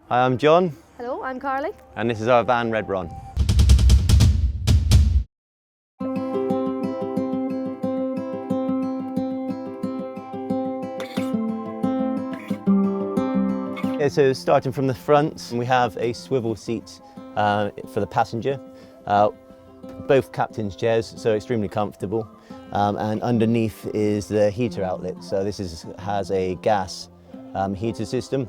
Hi, I'm John. Hello, I'm Carly. And this is our van, Red Ron. Yeah, so starting from the front, we have a swivel seat for the passenger. Both captain's chairs, so extremely comfortable. And underneath is the heater outlet. So this has a gas heater system,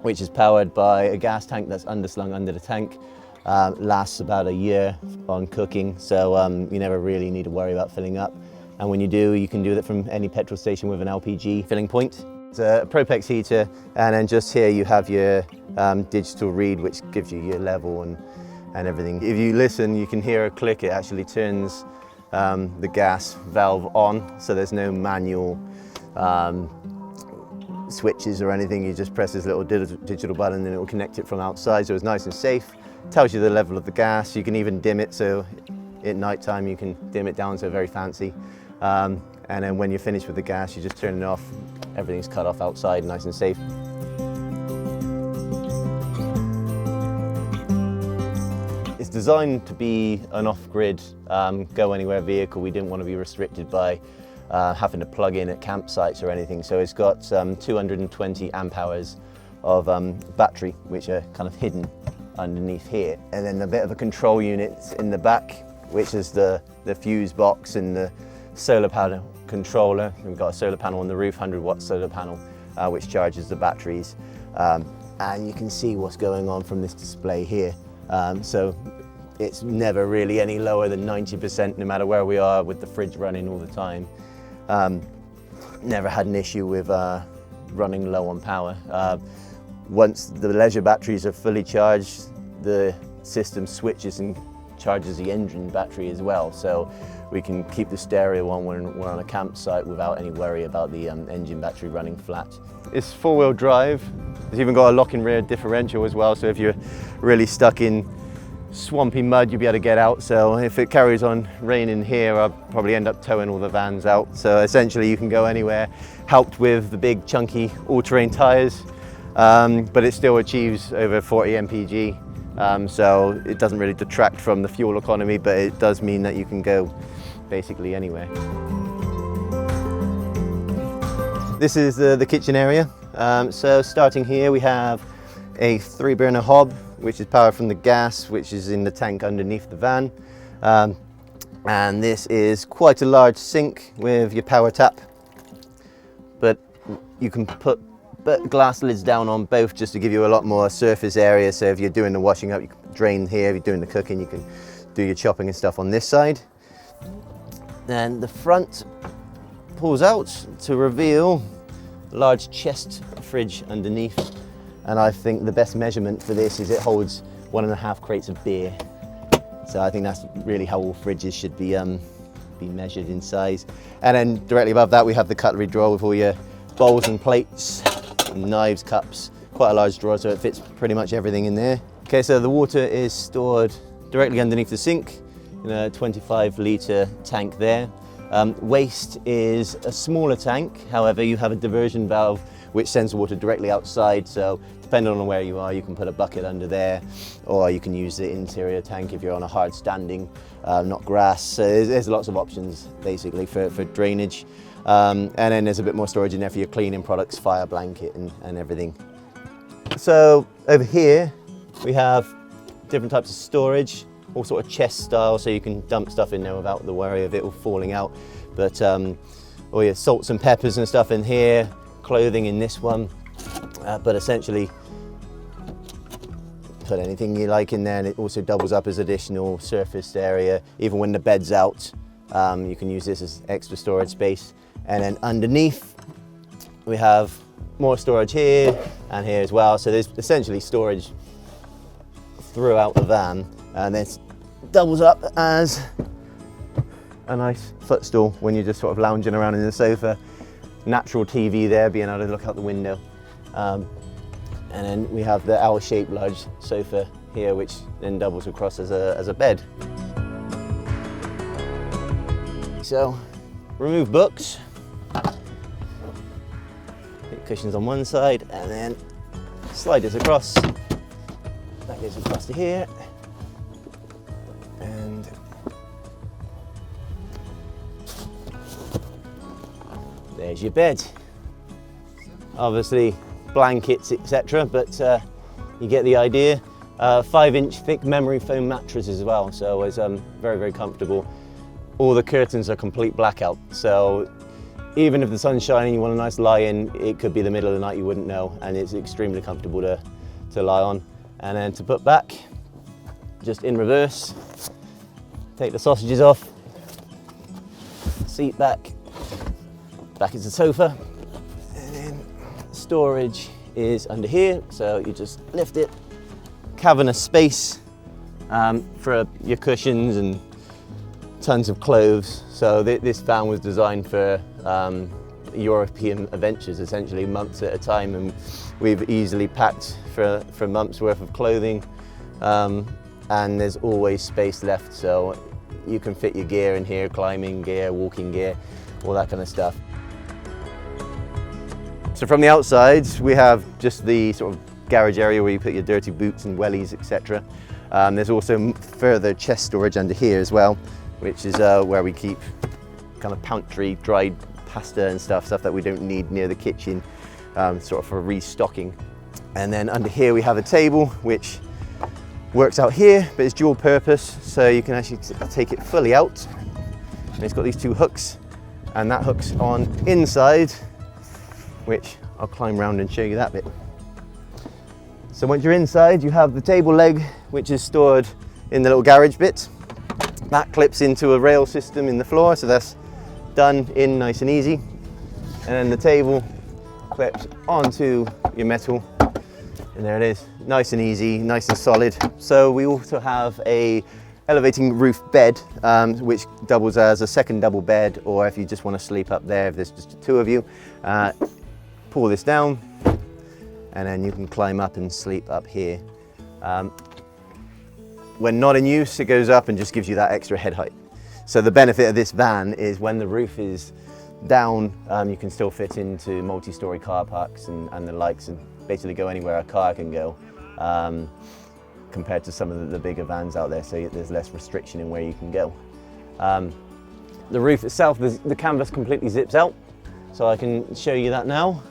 which is powered by a gas tank that's underslung under the tank. Lasts about a year on cooking, so you never really need to worry about filling up. And when you do, you can do that from any petrol station with an LPG filling point. It's a Propex heater, and then just here you have your digital read, which gives you your level and everything. If you listen, you can hear a click. It actually turns the gas valve on, so there's no manual switches or anything. You just press this little digital button and it will connect it from outside, so it's nice and safe. Tells you the level of the gas. You can even dim it, so at night time you can dim it down, so very fancy. And then when you're finished with the gas, you just turn it off. Everything's cut off outside, nice and safe. It's designed to be an off-grid, go anywhere vehicle. We didn't want to be restricted by having to plug in at campsites or anything. So it's got 220 amp hours of battery, which are kind of hidden underneath here. And then a bit of a control unit in the back, which is the fuse box and the solar panel controller. We've got a solar panel on the roof, 100-watt solar panel, which charges the batteries. And you can see what's going on from this display here. So it's never really any lower than 90%, no matter where we are, with the fridge running all the time. Never had an issue with running low on power. Once the leisure batteries are fully charged, the system switches and charges the engine battery as well. So we can keep the stereo on when we're on a campsite without any worry about the engine battery running flat. It's four-wheel drive. It's even got a lock-in rear differential as well, so if you're really stuck in swampy mud, you'll be able to get out. So if it carries on raining here, I'll probably end up towing all the vans out. So essentially you can go anywhere, helped with the big chunky all-terrain tyres, but it still achieves over 40 mpg. So it doesn't really detract from the fuel economy, but it does mean that you can go basically anywhere. This is the kitchen area. So starting here, we have a 3-burner hob, which is powered from the gas, which is in the tank underneath the van. And this is quite a large sink with your power tap, but you can put glass lids down on both just to give you a lot more surface area. So if you're doing the washing up, you can drain here. If you're doing the cooking, you can do your chopping and stuff on this side. Then the front pulls out to reveal a large chest fridge underneath. And I think the best measurement for this is it holds 1.5 crates of beer. So I think that's really how all fridges should be measured in size. And then directly above that, we have the cutlery drawer with all your bowls and plates, knives, cups. Quite a large drawer, so it fits pretty much everything in there. Okay, so the water is stored directly underneath the sink in a 25-litre tank there. Waste is a smaller tank. However, you have a diversion valve which sends water directly outside. So depending on where you are, you can put a bucket under there, or you can use the interior tank if you're on a hard standing, not grass. So there's lots of options basically for drainage. And then there's a bit more storage in there for your cleaning products, fire blanket and everything. So over here, we have different types of storage, all sort of chest style, so you can dump stuff in there without the worry of it all falling out. But all your salts and peppers and stuff in here, clothing in this one, but essentially put anything you like in there, and it also doubles up as additional surfaced area. Even when the bed's out, you can use this as extra storage space. And then underneath, we have more storage here and here as well. So there's essentially storage throughout the van, and this doubles up as a nice footstool when you're just sort of lounging around in the sofa. Natural TV there, being able to look out the window. And then we have the L-shaped large sofa here, which then doubles across as a bed. So, remove books. Cushions on one side, and then slide this across, that goes across to here, and there's your bed. Obviously blankets, etc., but you get the idea. 5-inch thick memory foam mattress as well, so it's very, very comfortable. All the curtains are complete blackout, so even if the sun's shining, you want a nice lie in, it could be the middle of the night, you wouldn't know, and it's extremely comfortable to lie on. And then to put back, just in reverse, take the sausages off, seat back is the sofa, and then storage is under here, so you just lift it, cavernous space for your cushions and tons of clothes. So this van was designed for European adventures, essentially months at a time, and we've easily packed for months worth of clothing, and there's always space left, so you can fit your gear in here, climbing gear, walking gear, all that kind of stuff. So from the outside we have just the sort of garage area where you put your dirty boots and wellies, etc. There's also further chest storage under here as well, which is where we keep kind of pantry, dried pasta and stuff that we don't need near the kitchen, sort of for restocking. And then under here we have a table which works out here, but it's dual purpose, so you can actually take it fully out. And it's got these two hooks, and that hook's on inside, which I'll climb around and show you that bit. So once you're inside, you have the table leg, which is stored in the little garage bit. That clips into a rail system in the floor, so that's done in nice and easy. And then the table clips onto your metal, and there it is, nice and easy, nice and solid. So we also have a elevating roof bed, which doubles as a second double bed, or if you just want to sleep up there, if there's just the two of you, pull this down, and then you can climb up and sleep up here. When not in use, it goes up and just gives you that extra head height. So the benefit of this van is when the roof is down, you can still fit into multi-story car parks and the likes, and basically go anywhere a car can go, compared to some of the bigger vans out there, so there's less restriction in where you can go. The roof itself, the canvas completely zips out, so I can show you that now.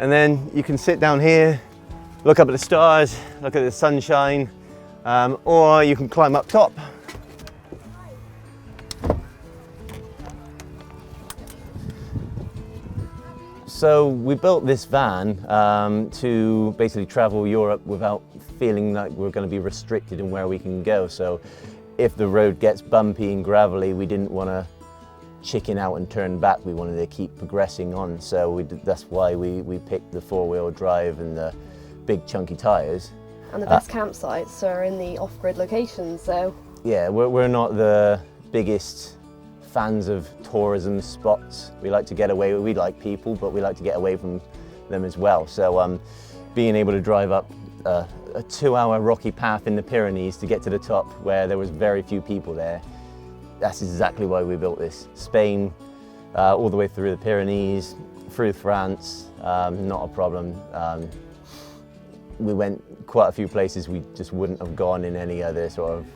And then you can sit down here, look up at the stars, look at the sunshine, or you can climb up top. So we built this van to basically travel Europe without feeling like we're going to be restricted in where we can go. So if the road gets bumpy and gravelly, we didn't want to chicken out and turn back. We wanted to keep progressing on, so that's why we picked the 4-wheel drive and the big chunky tyres. And the best campsites are in the off-grid locations, so... Yeah, we're not the biggest fans of tourism spots. We like to get away, we like people, but we like to get away from them as well. So being able to drive up a 2-hour rocky path in the Pyrenees to get to the top where there was very few people there, that's exactly why we built this. Spain, all the way through the Pyrenees, through France, not a problem. We went quite a few places we just wouldn't have gone in any other sort of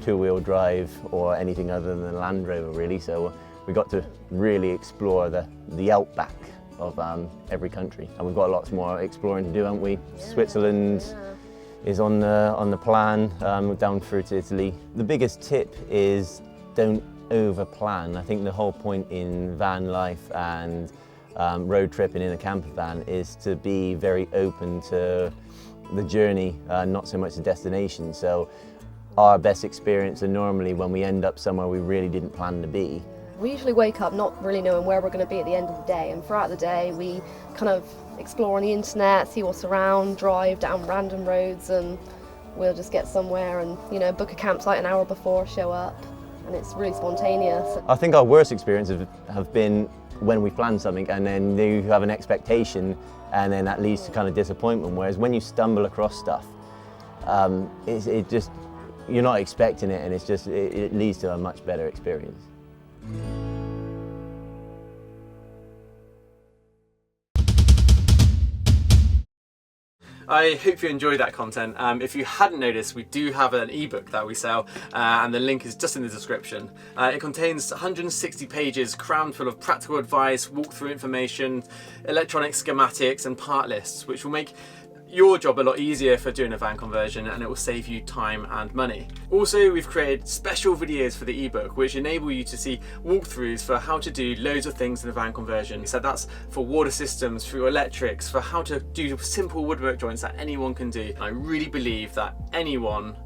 2-wheel drive or anything other than Land Rover, really. So we got to really explore the outback of every country, and we've got lots more exploring to do, haven't we? Yeah, Switzerland is on the plan, down through to Italy. The biggest tip is don't over-plan. I think the whole point in van life and road tripping in a camper van is to be very open to the journey, not so much the destination. So our best experience are normally when we end up somewhere we really didn't plan to be. We usually wake up not really knowing where we're going to be at the end of the day, and throughout the day we kind of explore on the internet, see what's around, drive down random roads, and we'll just get somewhere and, you know, book a campsite an hour before, show up, and it's really spontaneous. I think our worst experiences have been when we plan something and then you have an expectation and then that leads to kind of disappointment, whereas when you stumble across stuff, you're not expecting it, and it leads to a much better experience. I hope you enjoyed that content. If you hadn't noticed, we do have an ebook that we sell, and the link is just in the description. It contains 160 pages crammed full of practical advice, walkthrough information, electronic schematics and part lists, which will make your job a lot easier for doing a van conversion, and it will save you time and money. Also, we've created special videos for the ebook which enable you to see walkthroughs for how to do loads of things in a van conversion. So that's for water systems, for your electrics, for how to do simple woodwork joints that anyone can do. And I really believe that anyone,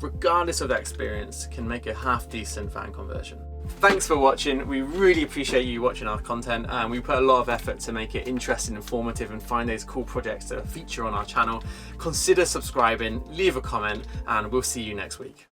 regardless of their experience, can make a half decent van conversion. Thanks for watching. We really appreciate you watching our content, and we put a lot of effort to make it interesting, informative, and find those cool projects to feature on our channel. Consider subscribing, leave a comment, and we'll see you next week.